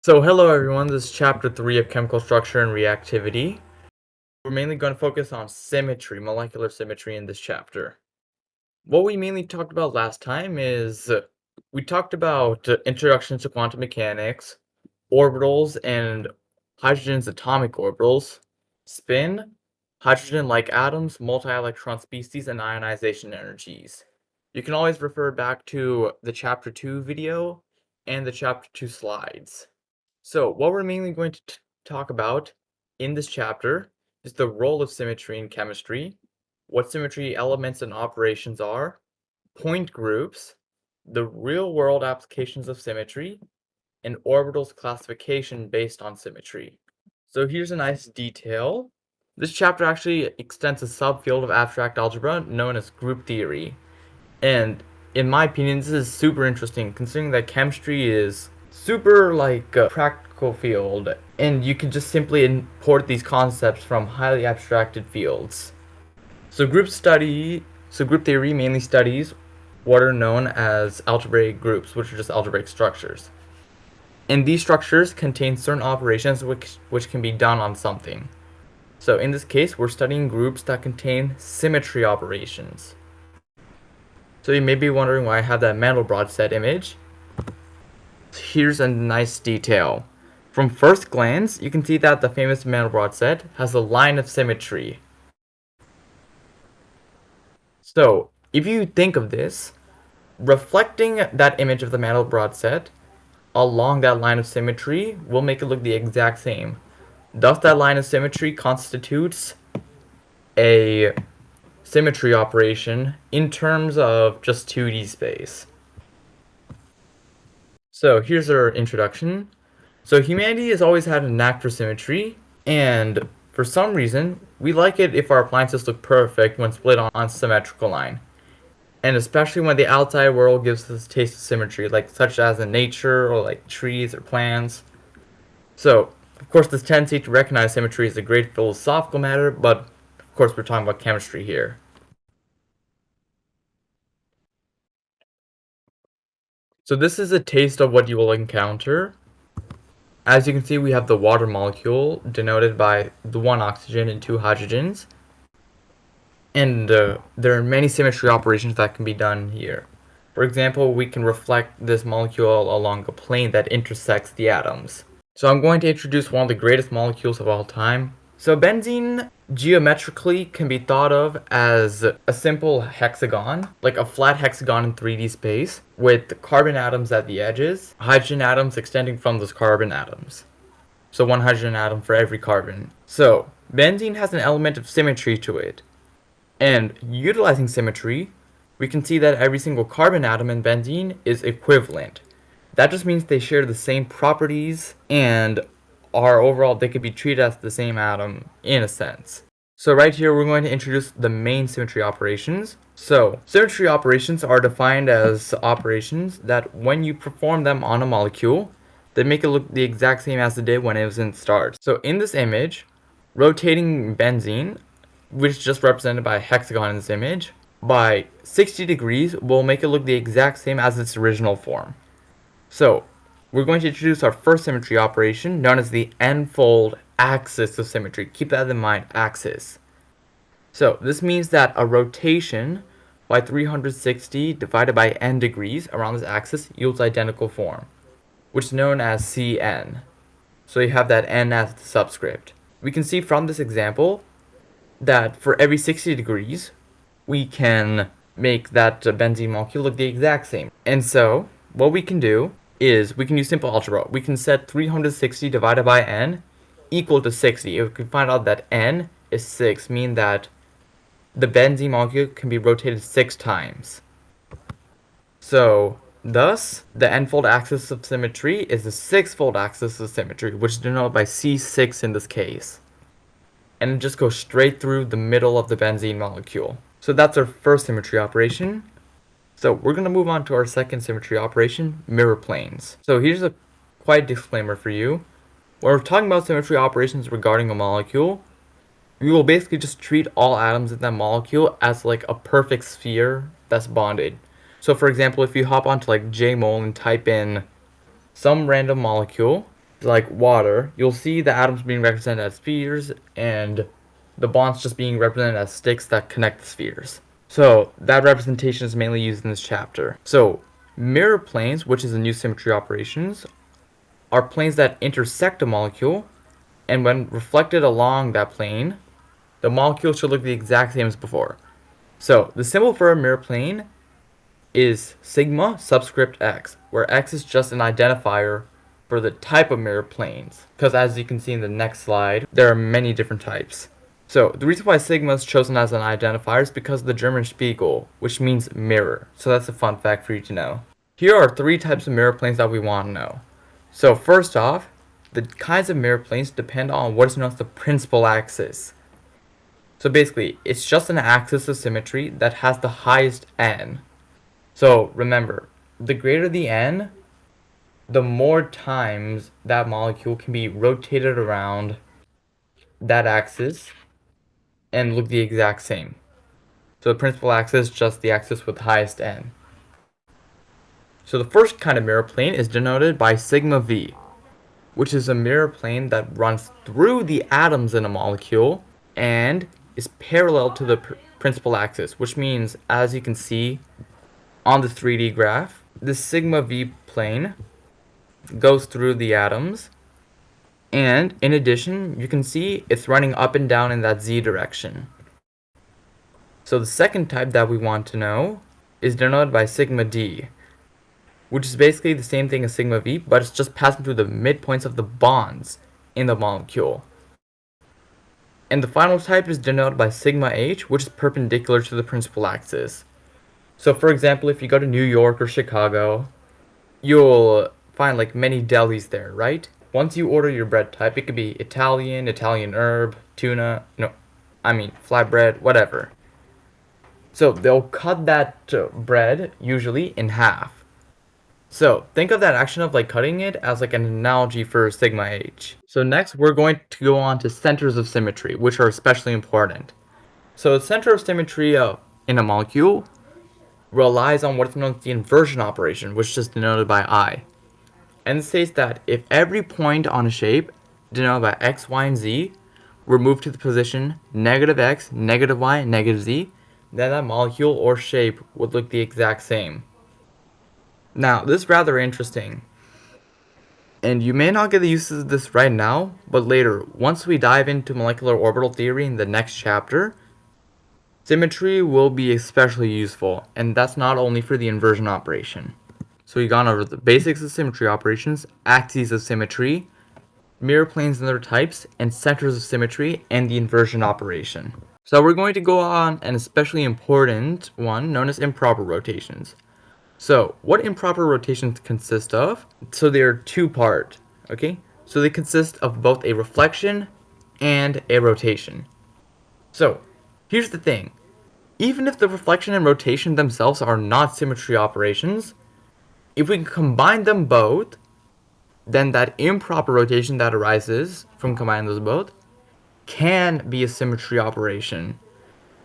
So hello everyone, this is chapter 3 of chemical structure and reactivity. We're mainly going to focus on symmetry, molecular symmetry in this chapter. What we mainly talked about last time is we talked about introduction to quantum mechanics, orbitals and hydrogen's atomic orbitals, spin, hydrogen-like atoms, multi-electron species, and ionization energies. You can always refer back to the chapter 2 video and the chapter 2 slides. So, what we're mainly going to talk about in this chapter is the role of symmetry in chemistry, what symmetry elements and operations are, point groups, the real-world applications of symmetry, and orbitals classification based on symmetry. So here's a nice detail. This chapter actually extends a subfield of abstract algebra known as group theory. And in my opinion, this is super interesting considering that chemistry is super practical field, and you can just simply import these concepts from highly abstracted fields. So group theory mainly studies what are known as algebraic groups, which are just algebraic structures. And these structures contain certain operations which can be done on something. So in this case, we're studying groups that contain symmetry operations. So you may be wondering why I have that Mandelbrot set image. Here's a nice detail. From first glance, you can see that the famous Mandelbrot set has a line of symmetry. So, if you think of this, reflecting that image of the Mandelbrot set along that line of symmetry will make it look the exact same. Thus, that line of symmetry constitutes a symmetry operation in terms of just 2D space. So here's our introduction. So humanity has always had a knack for symmetry, and for some reason, we like it if our appliances look perfect when split on a symmetrical line. And especially when the outside world gives us a taste of symmetry, such as in nature or like trees or plants. So, of course, this tendency to recognize symmetry is a great philosophical matter, but of course we're talking about chemistry here. So this is a taste of what you will encounter. As you can see, we have the water molecule denoted by the 1 oxygen and 2 hydrogens. And there are many symmetry operations that can be done here. For example, we can reflect this molecule along a plane that intersects the atoms. So I'm going to introduce one of the greatest molecules of all time. So benzene geometrically can be thought of as a simple hexagon, like a flat hexagon in 3D space, with carbon atoms at the edges, hydrogen atoms extending from those carbon atoms. So 1 hydrogen atom for every carbon. So benzene has an element of symmetry to it. And utilizing symmetry, we can see that every single carbon atom in benzene is equivalent. That just means they share the same properties and they could be treated as the same atom in a sense. So right here, we're going to introduce the main symmetry operations. So symmetry operations are defined as operations that when you perform them on a molecule, they make it look the exact same as it did when it was in start. So in this image, rotating benzene, which is just represented by a hexagon in this image, by 60 degrees will make it look the exact same as its original form. So, we're going to introduce our first symmetry operation, known as the n-fold axis of symmetry. Keep that in mind, axis. So, this means that a rotation by 360 divided by n degrees around this axis yields identical form, which is known as Cn. So you have that n as the subscript. We can see from this example that for every 60 degrees, we can make that benzene molecule look the exact same. And so, what we can do is we can use simple algebra. We can set 360 divided by n equal to 60. If we can find out that n is 6, meaning that the benzene molecule can be rotated 6 times. So, thus, the n-fold axis of symmetry is the 6-fold axis of symmetry, which is denoted by C6 in this case. And it just goes straight through the middle of the benzene molecule. So that's our first symmetry operation. So we're going to move on to our second symmetry operation, mirror planes. So here's a quiet disclaimer for you. When we're talking about symmetry operations regarding a molecule, we will basically just treat all atoms in that molecule as like a perfect sphere that's bonded. So for example, if you hop onto like Jmol and type in some random molecule, like water, you'll see the atoms being represented as spheres and the bonds just being represented as sticks that connect the spheres. So that representation is mainly used in this chapter. So mirror planes, which is the new symmetry operations, are planes that intersect a molecule, and when reflected along that plane, the molecule should look the exact same as before. So the symbol for a mirror plane is sigma subscript x, where x is just an identifier for the type of mirror planes. Because as you can see in the next slide, there are many different types. So the reason why sigma is chosen as an identifier is because of the German Spiegel, which means mirror. So that's a fun fact for you to know. Here are 3 types of mirror planes that we want to know. So first off, the kinds of mirror planes depend on what is known as the principal axis. So basically, it's just an axis of symmetry that has the highest n. So remember, the greater the n, the more times that molecule can be rotated around that axis and look the exact same. So the principal axis is just the axis with the highest n. So the first kind of mirror plane is denoted by sigma v, which is a mirror plane that runs through the atoms in a molecule and is parallel to the principal axis, which means, as you can see on the 3D graph, this sigma v plane goes through the atoms, and in addition, you can see it's running up and down in that z direction. So the second type that we want to know is denoted by sigma d, which is basically the same thing as sigma v, but it's just passing through the midpoints of the bonds in the molecule. And the final type is denoted by sigma h, which is perpendicular to the principal axis. So for example, if you go to New York or Chicago, you'll find like many delis there, right? Once you order your bread type, it could be Italian, Italian herb, tuna, flatbread, whatever. So they'll cut that bread usually in half. So think of that action of like cutting it as like an analogy for sigma h. So next we're going to go on to centers of symmetry, which are especially important. So the center of symmetry in a molecule relies on what's known as the inversion operation, which is denoted by I. And it states that if every point on a shape denoted by x, y, and z were moved to the position negative x, negative y, negative z, then that molecule or shape would look the exact same. Now, this is rather interesting, and you may not get the use of this right now, but later, once we dive into molecular orbital theory in the next chapter, symmetry will be especially useful, and that's not only for the inversion operation. So we've gone over the basics of symmetry operations, axes of symmetry, mirror planes and their types, and centers of symmetry, and the inversion operation. So we're going to go on an especially important one known as improper rotations. So what improper rotations consist of? So they're 2-part, okay? So they consist of both a reflection and a rotation. So here's the thing. Even if the reflection and rotation themselves are not symmetry operations, if we combine them both, then that improper rotation that arises from combining those both can be a symmetry operation.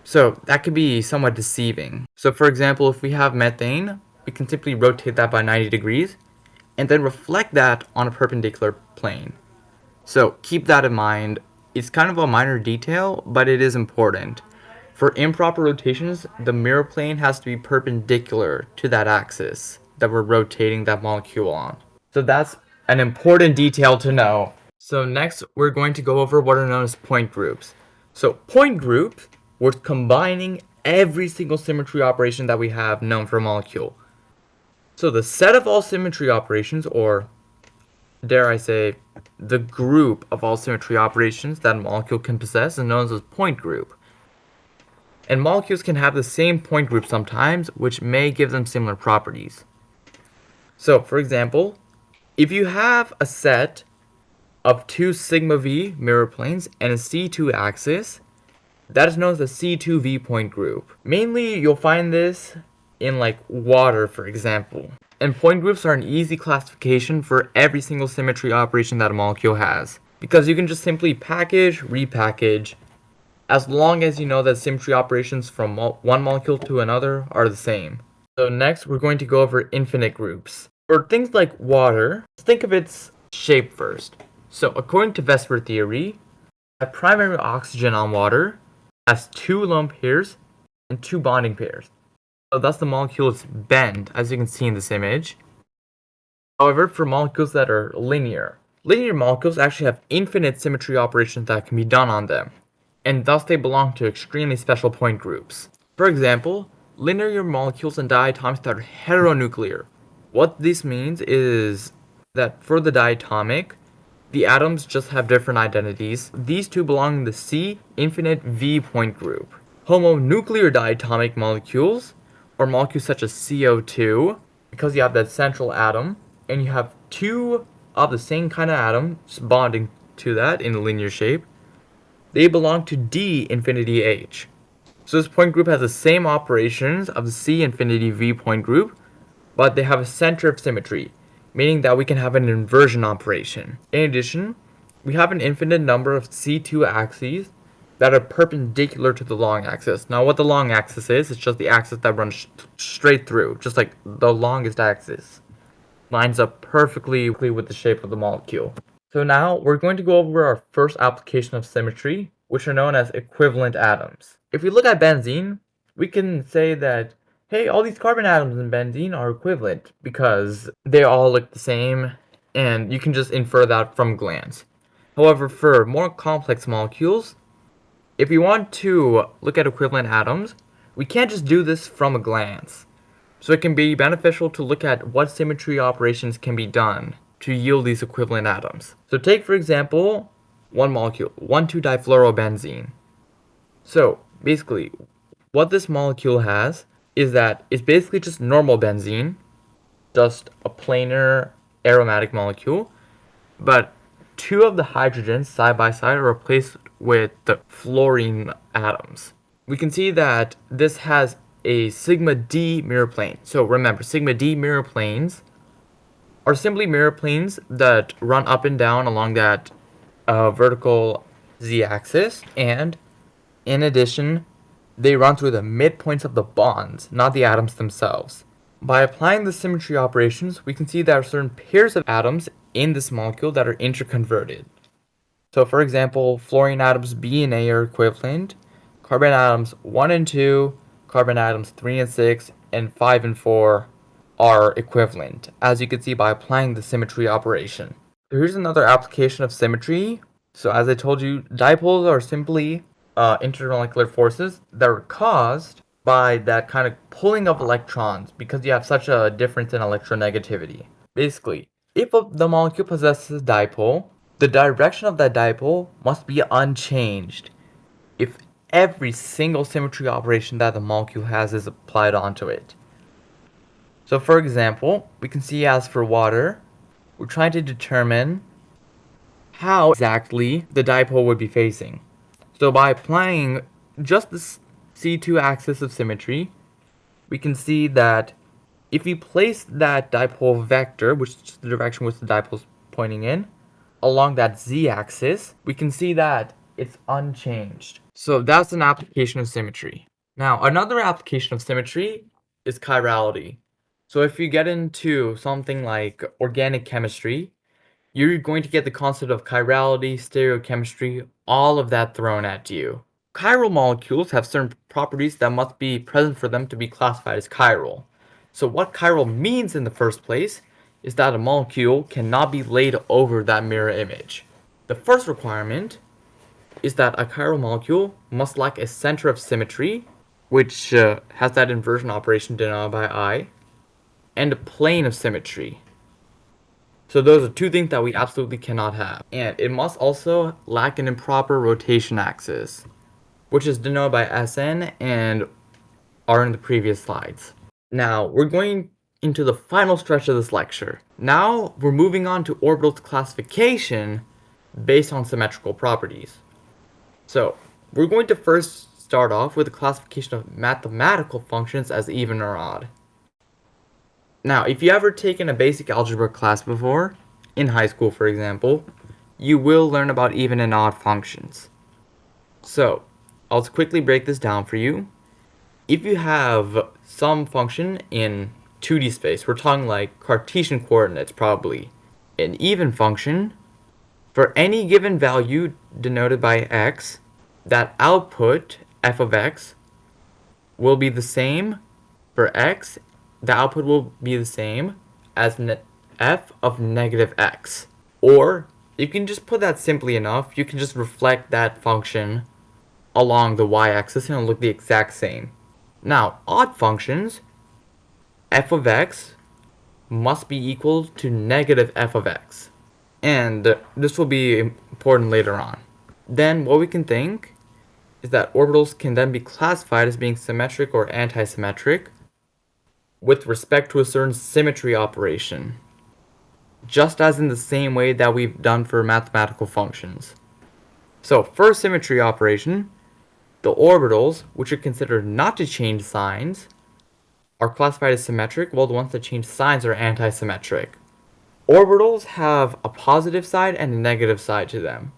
So that could be somewhat deceiving. So for example, if we have methane, we can simply rotate that by 90 degrees and then reflect that on a perpendicular plane. So keep that in mind. It's kind of a minor detail, but it is important. For improper rotations, the mirror plane has to be perpendicular to that axis that we're rotating that molecule on. So that's an important detail to know. So next, we're going to go over what are known as point groups. So point groups, we're combining every single symmetry operation that we have known for a molecule. So the set of all symmetry operations, or dare I say, the group of all symmetry operations that a molecule can possess is known as a point group. And molecules can have the same point group sometimes, which may give them similar properties. So, for example, if you have a set of 2 sigma v mirror planes and a C2 axis, that is known as the C2v point group. Mainly, you'll find this in like water, for example. And point groups are an easy classification for every single symmetry operation that a molecule has, because you can just simply package, repackage, as long as you know that symmetry operations from one molecule to another are the same. So next, we're going to go over infinite groups. For things like water, think of its shape first. So according to Vesper theory, a primary oxygen on water has 2 lone pairs and 2 bonding pairs. So thus the molecules bend, as you can see in this image. However, for molecules that are linear molecules actually have infinite symmetry operations that can be done on them, and thus they belong to extremely special point groups. For example, linear molecules and diatomics that are heteronuclear. What this means is that for the diatomic, the atoms just have different identities. These two belong in the C infinite V point group. Homonuclear diatomic molecules, or molecules such as CO2, because you have that central atom, and you have 2 of the same kind of atoms bonding to that in a linear shape, they belong to D infinity H. So this point group has the same operations of the C infinity V point group, but they have a center of symmetry, meaning that we can have an inversion operation. In addition, we have an infinite number of C2 axes that are perpendicular to the long axis. Now what the long axis is, it's just the axis that runs straight through, just like the longest axis. Lines up perfectly with the shape of the molecule. So now we're going to go over our first application of symmetry, which are known as equivalent atoms. If we look at benzene, we can say that, hey, all these carbon atoms in benzene are equivalent because they all look the same, and you can just infer that from glance. However, for more complex molecules, if we want to look at equivalent atoms, we can't just do this from a glance. So it can be beneficial to look at what symmetry operations can be done to yield these equivalent atoms. So take, for example, one molecule, 1,2-difluorobenzene. So basically, what this molecule has is that it's basically just normal benzene, just a planar aromatic molecule, but 2 of the hydrogens side by side are replaced with the fluorine atoms. We can see that this has a sigma D mirror plane. So remember, sigma D mirror planes are simply mirror planes that run up and down along that vertical z-axis, and in addition, they run through the midpoints of the bonds, not the atoms themselves. By applying the symmetry operations, we can see there are certain pairs of atoms in this molecule that are interconverted. So for example, fluorine atoms B and A are equivalent, carbon atoms 1 and 2, carbon atoms 3 and 6, and 5 and 4 are equivalent, as you can see by applying the symmetry operation. So here's another application of symmetry. So as I told you, dipoles are simply intermolecular forces that are caused by that kind of pulling of electrons because you have such a difference in electronegativity. Basically, if the molecule possesses a dipole, the direction of that dipole must be unchanged if every single symmetry operation that the molecule has is applied onto it. So for example, we can see as for water, we're trying to determine how exactly the dipole would be facing. So by applying just this C2 axis of symmetry, we can see that if we place that dipole vector, which is the direction which the dipole is pointing in, along that z-axis, we can see that it's unchanged. So that's an application of symmetry. Now, another application of symmetry is chirality. So if you get into something like organic chemistry, you're going to get the concept of chirality, stereochemistry, all of that thrown at you. Chiral molecules have certain properties that must be present for them to be classified as chiral. So what chiral means in the first place is that a molecule cannot be laid over that mirror image. The first requirement is that a chiral molecule must lack a center of symmetry, which has that inversion operation denoted by I, and a plane of symmetry. So those are 2 things that we absolutely cannot have. And it must also lack an improper rotation axis, which is denoted by Sn and are in the previous slides. Now, we're going into the final stretch of this lecture. Now, we're moving on to orbitals classification based on symmetrical properties. So, we're going to first start off with the classification of mathematical functions as even or odd. Now, if you ever taken a basic algebra class before, in high school for example, you will learn about even and odd functions. So, I'll quickly break this down for you. If you have some function in 2D space, we're talking like Cartesian coordinates probably, an even function, for any given value denoted by x, that output f of x will be the same for x, the output will be the same as f of negative x. Or you can just put that simply enough, you can just reflect that function along the y-axis and it'll look the exact same. Now, odd functions, f of x must be equal to negative f of x. And this will be important later on. Then what we can think is that orbitals can then be classified as being symmetric or antisymmetric with respect to a certain symmetry operation, just as in the same way that we've done for mathematical functions. So for a symmetry operation, the orbitals, which are considered not to change signs, are classified as symmetric, while the ones that change signs are antisymmetric. Orbitals have a positive side and a negative side to them.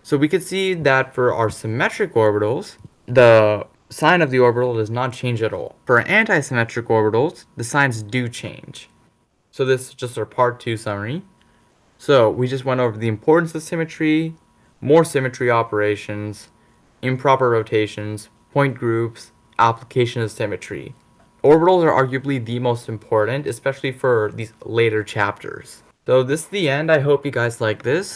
So we could see that for our symmetric orbitals, the sign of the orbital does not change at all. For antisymmetric orbitals, the signs do change. So this is just our part 2 summary. So we just went over the importance of symmetry, more symmetry operations, improper rotations, point groups, application of symmetry. Orbitals are arguably the most important, especially for these later chapters. So this is the end. I hope you guys like this.